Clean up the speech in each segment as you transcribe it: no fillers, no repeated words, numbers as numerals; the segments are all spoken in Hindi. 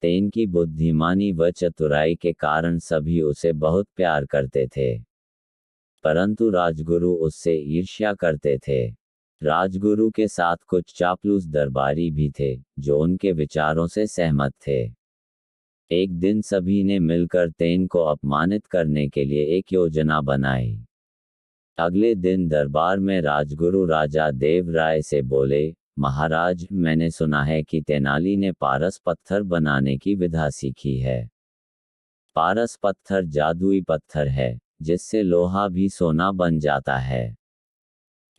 तेन की बुद्धिमानी व चतुराई के कारण सभी उसे बहुत प्यार करते थे, परंतु राजगुरु उससे ईर्ष्या करते थे। राजगुरु के साथ कुछ चापलूस दरबारी भी थे, जो उनके विचारों से सहमत थे। एक दिन सभी ने मिलकर तेन को अपमानित करने के लिए एक योजना बनाई। अगले दिन दरबार में राजगुरु राजा देव राय से बोले, महाराज, मैंने सुना है कि तेनाली ने पारस पत्थर बनाने की विधा सीखी है। पारस पत्थर जादुई पत्थर है, जिससे लोहा भी सोना बन जाता है।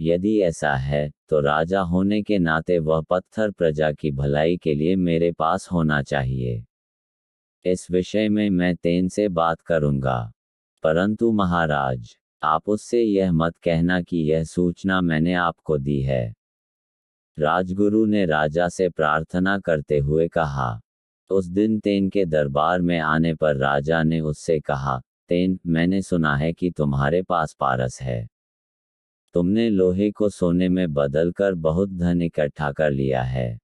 यदि ऐसा है, तो राजा होने के नाते वह पत्थर प्रजा की भलाई के लिए मेरे पास होना चाहिए। इस विषय में मैं तेन से बात करूंगा, परंतु महाराज, आप उससे यह मत कहना कि यह सूचना मैंने आपको दी है। राजगुरु ने राजा से प्रार्थना करते हुए कहा। उस दिन तेन के दरबार में आने पर राजा ने उससे कहा, तेन, मैंने सुना है कि तुम्हारे पास पारस है। तुमने लोहे को सोने में बदलकर बहुत धन इकट्ठा कर लिया है।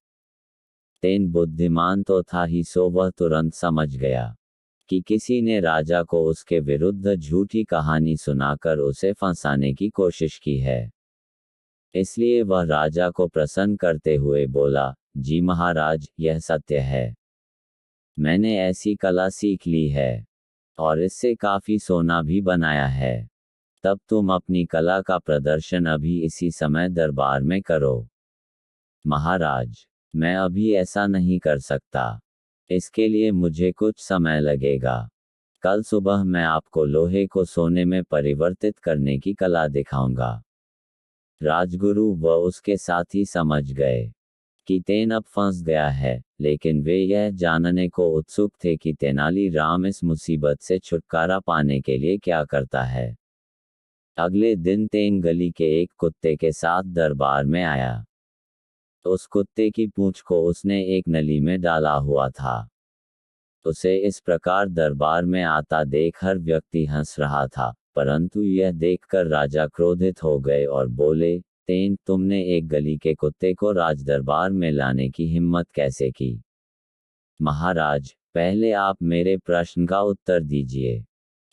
तेन बुद्धिमान तो था ही, सो वह तुरंत समझ गया कि किसी ने राजा को उसके विरुद्ध झूठी कहानी सुनाकर उसे फंसाने की कोशिश की है। इसलिए वह राजा को प्रसन्न करते हुए बोला, जी महाराज, यह सत्य है। मैंने ऐसी कला सीख ली है और इससे काफी सोना भी बनाया है। तब तुम अपनी कला का प्रदर्शन अभी इसी समय दरबार में करो। महाराज, मैं अभी ऐसा नहीं कर सकता। इसके लिए मुझे कुछ समय लगेगा। कल सुबह मैं आपको लोहे को सोने में परिवर्तित करने की कला दिखाऊंगा। राजगुरु व उसके साथी समझ गए कि तेन अब फंस गया है, लेकिन वे यह जानने को उत्सुक थे कि तेनालीराम इस मुसीबत से छुटकारा पाने के लिए क्या करता है। अगले दिन तेन गली के एक कुत्ते के साथ दरबार में आया। उस कुत्ते की पूंछ को उसने एक नली में डाला हुआ था। उसे इस प्रकार दरबार में आता देख हर व्यक्ति हंस रहा था, परंतु यह देखकर राजा क्रोधित हो गए और बोले, तेन, तुमने एक गली के कुत्ते को राजदरबार में लाने की हिम्मत कैसे की? महाराज, पहले आप मेरे प्रश्न का उत्तर दीजिए।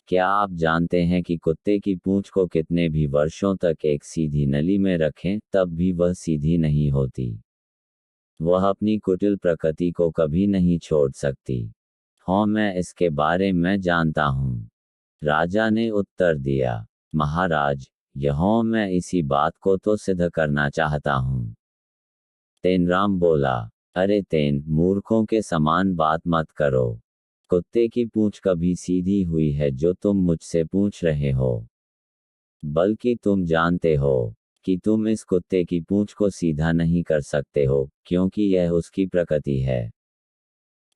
क्या आप जानते हैं कि कुत्ते की पूंछ को कितने भी वर्षों तक एक सीधी नली में रखें, तब भी वह सीधी नहीं होती। वह अपनी कुटिल प्रकृति को कभी नहीं छोड़ सकती। हाँ, मैं इसके बारे में जानता हूँ। राजा ने उत्तर दिया। महाराज, यहाँ मैं इसी बात को तो सिद्ध करना चाहता हूँ। तेनराम बोला, अरे तेन, मूर्खों के समान बात मत करो। कुत्ते की पूंछ कभी सीधी हुई है जो तुम मुझसे पूछ रहे हो? बल्कि तुम जानते हो कि तुम इस कुत्ते की पूंछ को सीधा नहीं कर सकते हो, क्योंकि यह उसकी प्रकृति है।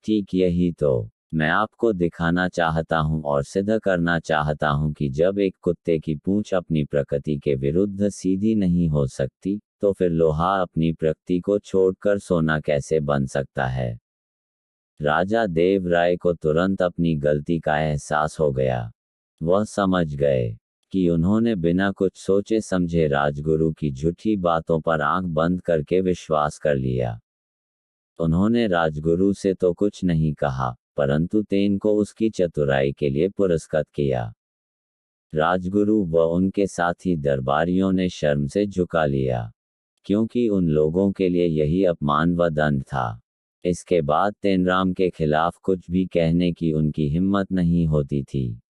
ठीक यही तो मैं आपको दिखाना चाहता हूं और सिद्ध करना चाहता हूं कि जब एक कुत्ते की पूंछ अपनी प्रकृति के विरुद्ध सीधी नहीं हो सकती, तो फिर लोहा अपनी प्रकृति को छोड़कर सोना कैसे बन सकता है। राजा देव राय को तुरंत अपनी गलती का एहसास हो गया। वह समझ गए कि उन्होंने बिना कुछ सोचे समझे राजगुरु की झूठी बातों पर आंख बंद करके विश्वास कर लिया। उन्होंने राजगुरु से तो कुछ नहीं कहा, परंतु तेन को उसकी चतुराई के लिए पुरस्कृत किया। राजगुरु व उनके साथी दरबारियों ने शर्म से झुका लिया, क्योंकि उन लोगों के लिए यही अपमान व दंड था। इसके बाद तेनराम के खिलाफ कुछ भी कहने की उनकी हिम्मत नहीं होती थी।